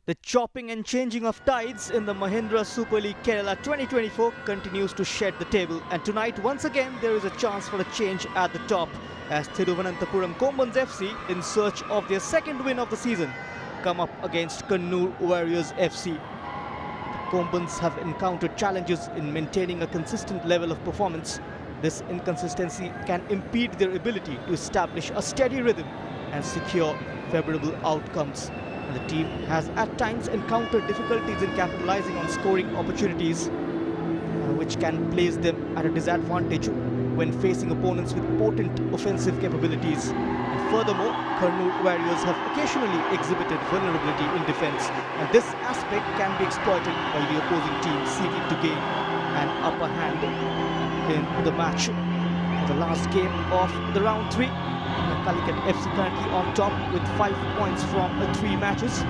The chopping and changing of tides in the Mahindra Super League Kerala 2024 continues to shed the table, and tonight once again there is a chance for a change at the top as Thiruvananthapuram Kombans FC, in search of their second win of the season, come up against Kannur Warriors FC. The Kombans have encountered challenges in maintaining a consistent level of performance. This inconsistency can impede their ability to establish a steady rhythm and secure favorable outcomes. And the team has at times encountered difficulties in capitalizing on scoring opportunities, which can place them at a disadvantage when facing opponents with potent offensive capabilities. And furthermore, Kannur Warriors have occasionally exhibited vulnerability in defense, and this aspect can be exploited by the opposing team seeking to gain an upper hand in the match. The last game of the round 3, Calicut FC currently on top with 5 points from 3 matches.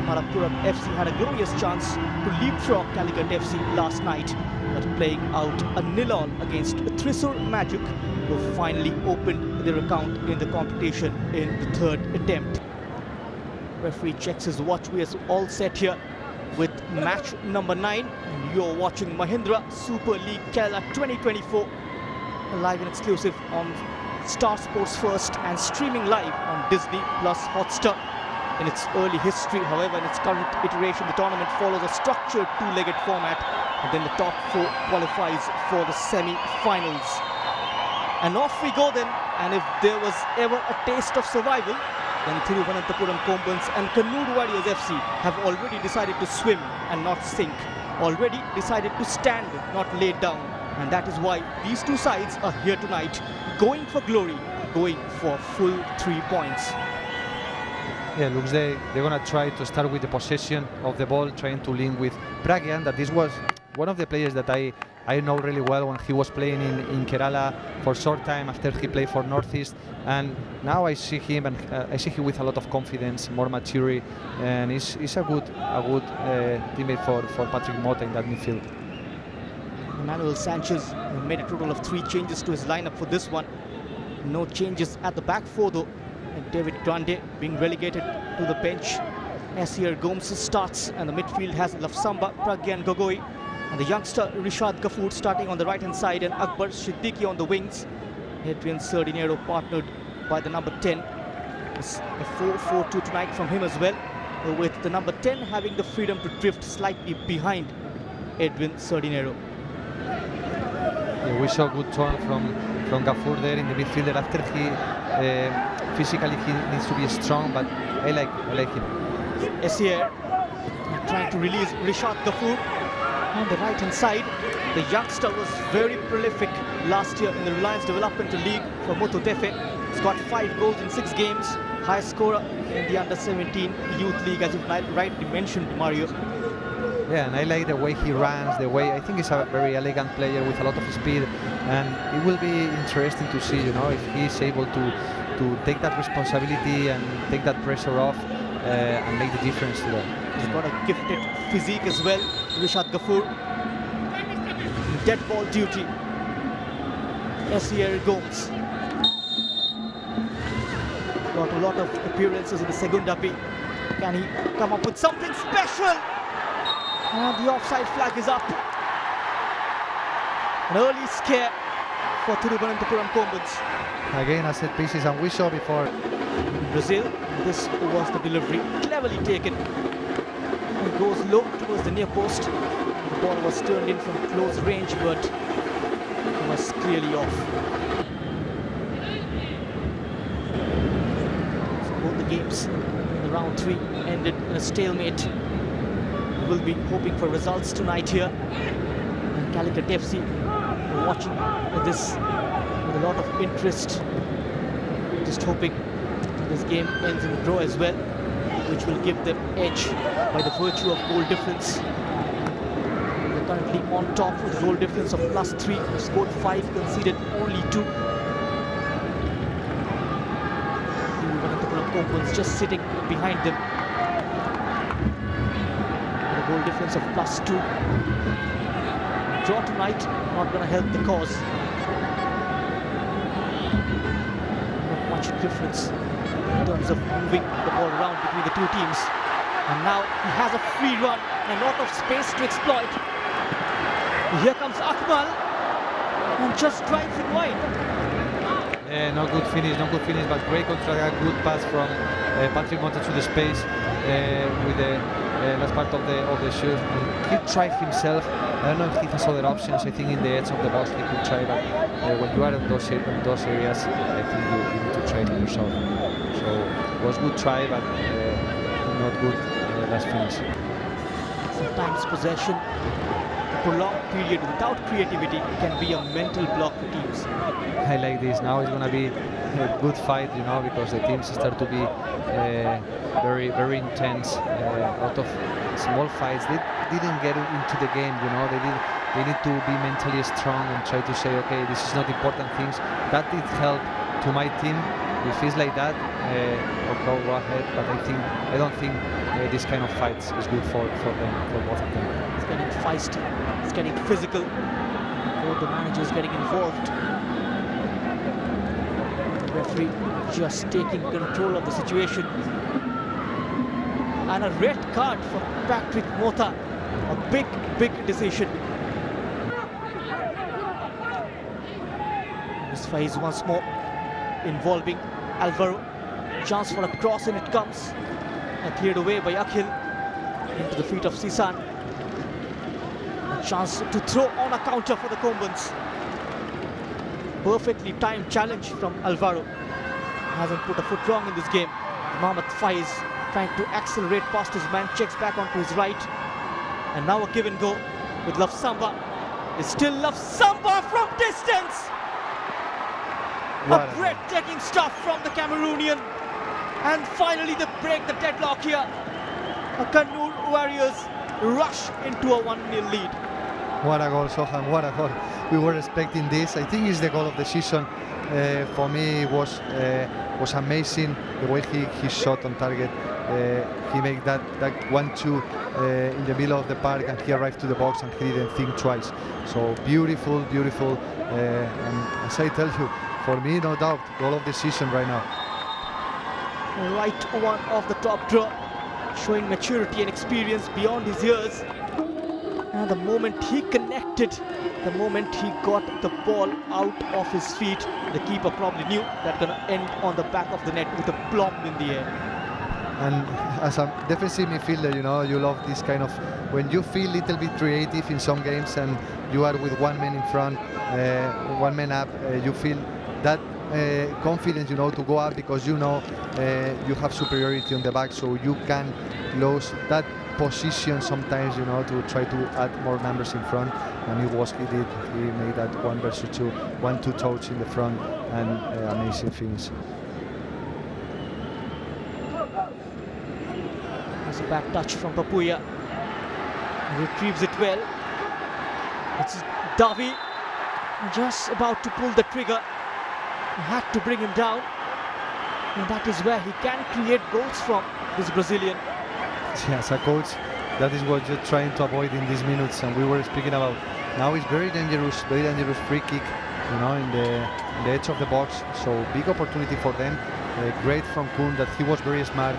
Malappuram FC had a glorious chance to leapfrog Calicut FC last night, but playing out a 0-0 against Thrissur Magic, who finally opened their account in the competition in the 3rd attempt. Referee checks his watch. We are all set here with match number 9, and you're watching Mahindra Super League Kerala 2024 live and exclusive on Star Sports First and streaming live on Disney Plus Hotstar. In its early history, however, in its current iteration, the tournament follows a structured 2-legged format, and then the top 4 qualifies for the semi-finals. And off we go then, and if there was ever a taste of survival, then Thiruvananthapuram Kombans and Kannur Warriors FC have already decided to swim and not sink, already decided to stand, not lay down. And that is why these two sides are here tonight, going for glory, going for full 3 points. Yeah, looks they're going to try to start with the possession of the ball, trying to link with Pragyan. That this was one of the players that I know really well when he was playing in Kerala for a short time after he played for Northeast. And now I see him, and I see him with a lot of confidence, more maturity, and he's a good teammate for Patrick Mota in that midfield. Manuel Sanchez made a total of 3 changes to his lineup for this one. No changes at the back 4 though. And David Grande being relegated to the bench. Asir Gomes starts, and the midfield has Lafsamba, Pragyan Gogoi, and the youngster Rishad Ghafoor starting on the right hand side, and Akbar Siddiqui on the wings. Adrian Sardinero partnered by the number 10. It's a 4-4-2 tonight from him as well, with the number 10 having the freedom to drift slightly behind Edwin Sardinero. Yeah, we saw a good turn from Ghafoor there in the midfielder. After he physically he needs to be strong, but I like him. Asir trying to release Rishad Ghafoor on the right hand side. The youngster was very prolific last year in the Reliance Developmental League for Muthu Tefe. He's got 5 goals in 6 games, highest scorer in the under-17 youth league, as you rightly mentioned, Mario. Yeah, and I like the way he runs, the way I think he's a very elegant player with a lot of speed, and it will be interesting to see, if he's able to take that responsibility and take that pressure off and make the difference to them. He's got a gifted physique as well, Rishad Ghafoor. Dead ball duty, Asir Gomes. Got a lot of appearances in the Segunda B. Can he come up with something special? And the offside flag is up. An early scare for Thiruvananthapuram Kombans. Again, I set pieces, and we saw before. Brazil, this was the delivery, cleverly taken. It goes low towards the near post. The ball was turned in from close range, but it was clearly off. So both the games in the round 3 ended in a stalemate. We'll be hoping for results tonight here. Calicut FC watching this with a lot of interest. Just hoping this game ends in a draw as well, which will give them edge by the virtue of goal difference. They're currently on top with a goal difference of +3. They've scored 5, conceded only 2. The Kombans just sitting behind them. Goal difference of +2. Draw tonight, not going to help the cause. Not much difference in terms of moving the ball around between the two teams. And now he has a free run and a lot of space to exploit. Here comes Akmal and just drives it wide. No good finish, but great contra, good pass from Patrick Mota to the space with the last part of the shoot. And he tried himself. I don't know if he has other options. I think in the edge of the box he could try, but when you are in those areas, I think you need to try it yourself. So it was good try, but not good last finish. Sometimes possession, a prolonged period without creativity can be a mental block for teams. I like this. Now it's going to be a good fight, you know, because the teams start to be very, very intense. A lot of small fights. They didn't get into the game, you know. They need to be mentally strong and try to say, okay, this is not important things. That did help to my team. If it's like that, okay, go ahead. But I don't think this kind of fights is good for them, for both of them. It's getting feisty. It's getting physical. Both the managers getting involved. The referee just taking control of the situation. And a red card for Patrick Mota. A big, big decision. This phase once more involving Alvaro. Chance for a cross and it comes. And cleared away by Khel into the feet of Sisan. A chance to throw on a counter for the Kombans. Perfectly timed challenge from Alvaro. Hasn't put a foot wrong in this game. Mohamed Faiz trying to accelerate past his man, checks back onto his right. And now a give and go with Love Samba. It's still Love Samba from distance. A breathtaking stuff from the Cameroonian. And finally they break the deadlock here. A Kannur Warriors rush into a 1-0 lead. What a goal, Sohan, what a goal. We were expecting this. I think it's the goal of the season. For me it was amazing the way he shot on target. He made that 1-2 in the middle of the park, and he arrived to the box and he didn't think twice. So beautiful, beautiful. And as I tell you, for me, no doubt, goal of the season right now. Right one off the top draw, showing maturity and experience beyond his years. And the moment he connected, the moment he got the ball out of his feet, the keeper probably knew that going to end on the back of the net with a plumb in the air. And as a defensive midfielder, you know, you love this kind of, when you feel a little bit creative in some games and you are with one man in front, one man up, you feel that confidence, you know, to go up, because you know you have superiority on the back, so you can lose that position sometimes, you know, to try to add more numbers in front. And he did. He made that 1 versus 2, 1-2 touch in the front, and amazing finish. There's a back touch from Papuya. He retrieves it well. It's Davi just about to pull the trigger. He had to bring him down, and that is where he can create goals from, this Brazilian. As a coach, that is what you're trying to avoid in these minutes, and we were speaking about. Now it's very dangerous free kick, you know, in the edge of the box. So big opportunity for them. Great from Kun, that he was very smart.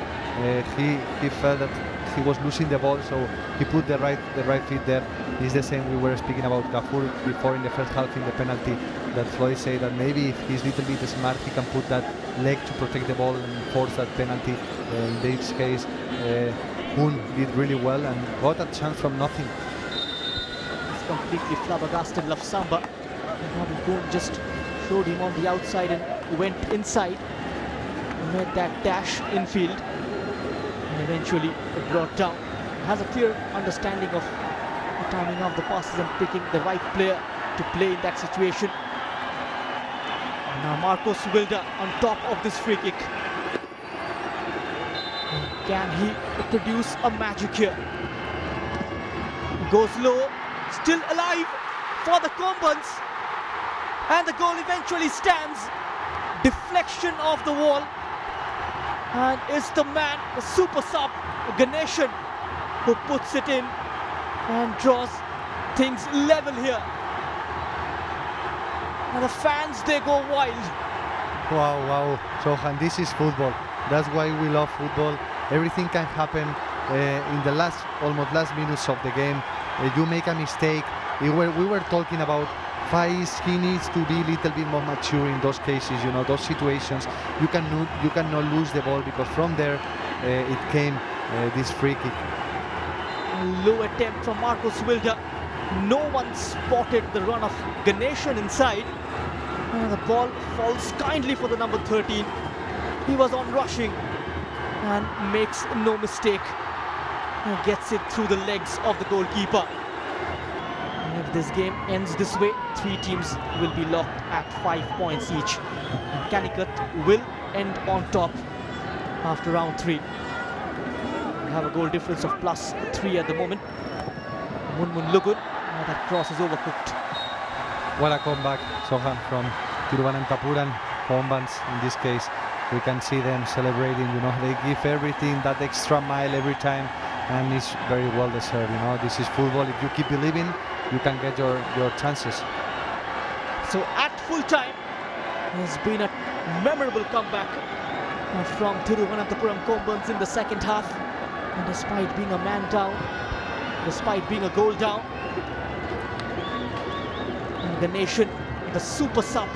He felt that he was losing the ball, so he put the right feet there. It's the same we were speaking about Kafur before in the first half in the penalty, that Floyd said that maybe if he's a little bit smart, he can put that leg to protect the ball and force that penalty. In this case, Kun did really well and got a chance from nothing. He's completely flabbergasted Love Samba. And Kun just showed him on the outside and went inside. He made that dash infield. And eventually brought down. Has a clear understanding of the timing of the passes and picking the right player to play in that situation. And now Marcos Wilder on top of this free kick. Can he produce a magic here? He goes low, still alive for the Kombans. And the goal eventually stands. Deflection off the wall. And it's the man, the super sub, Ganeshan, who puts it in and draws things level here. And the fans, they go wild. Wow. Sohan, this is football. That's why we love football. Everything can happen. in the almost last minutes of the game, you make a mistake. We were talking about Faiz. He needs to be a little bit more mature in those cases, you know, those situations. You cannot lose the ball, because from there it came this free kick. Low attempt from Marcus Wilder. No one spotted the run of Ganeshan inside. And the ball falls kindly for the number 13. He was on rushing and makes no mistake. And gets it through the legs of the goalkeeper. And if this game ends this way, 3 teams will be locked at 5 points each. And Canicut will end on top after round 3. We have a goal difference of +3 at the moment. Munmun Lugun, that cross is overcooked. What a comeback, Sohan, from Thiruvananthapuram Kombans. In this case, we can see them celebrating. You know, they give everything, that extra mile every time, and it's very well deserved. You know, this is football. If you keep believing, you can get your chances. So at full time, there's been a memorable comeback from Thiruvananthapuram Kombans in the second half. And despite being a man down, despite being a goal down, and the nation, the super sub,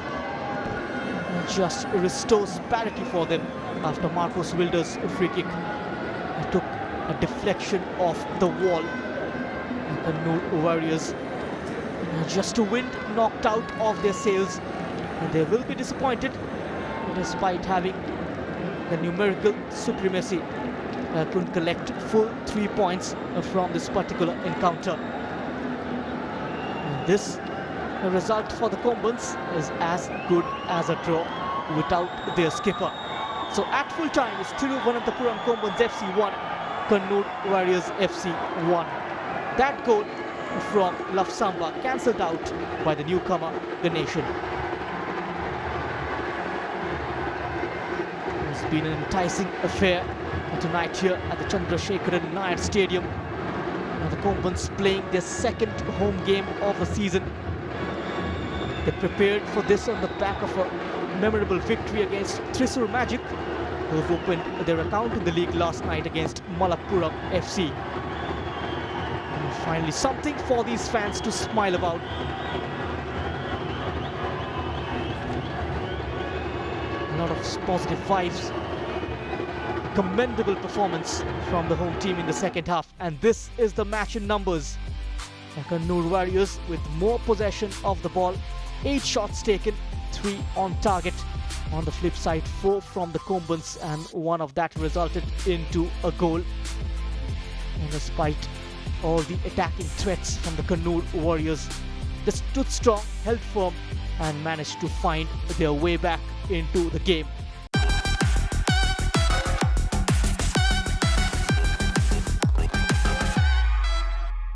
just restores parity for them after Marcus Wilder's free kick. It took a deflection off the wall. And the Kannur Warriors, just to wind knocked out of their sails, and they will be disappointed despite having the numerical supremacy. Couldn't collect full 3 points from this particular encounter. And this result for the Kombans is as good as a draw without their skipper. So at full time, it's Thiruvananthapuram Kombans FC 1, Kannur Warriors FC 1. That goal from Lafsamba cancelled out by the newcomer, the nation. It's been an enticing affair tonight here at the Chandrasekharan Nair Stadium. And the Kombans playing their second home game of the season. They prepared for this on the back of a memorable victory against Thrissur Magic, who opened their account in the league last night against Malappuram FC. And finally, something for these fans to smile about. A lot of positive vibes. Commendable performance from the home team in the second half, and this is the match in numbers. Kannur Warriors with more possession of the ball, 8 shots taken, 3 on target. On the flip side, 4 from the Kombans, and 1 of that resulted into a goal. And despite all the attacking threats from the Kannur Warriors, they stood strong, held firm, and managed to find their way back into the game.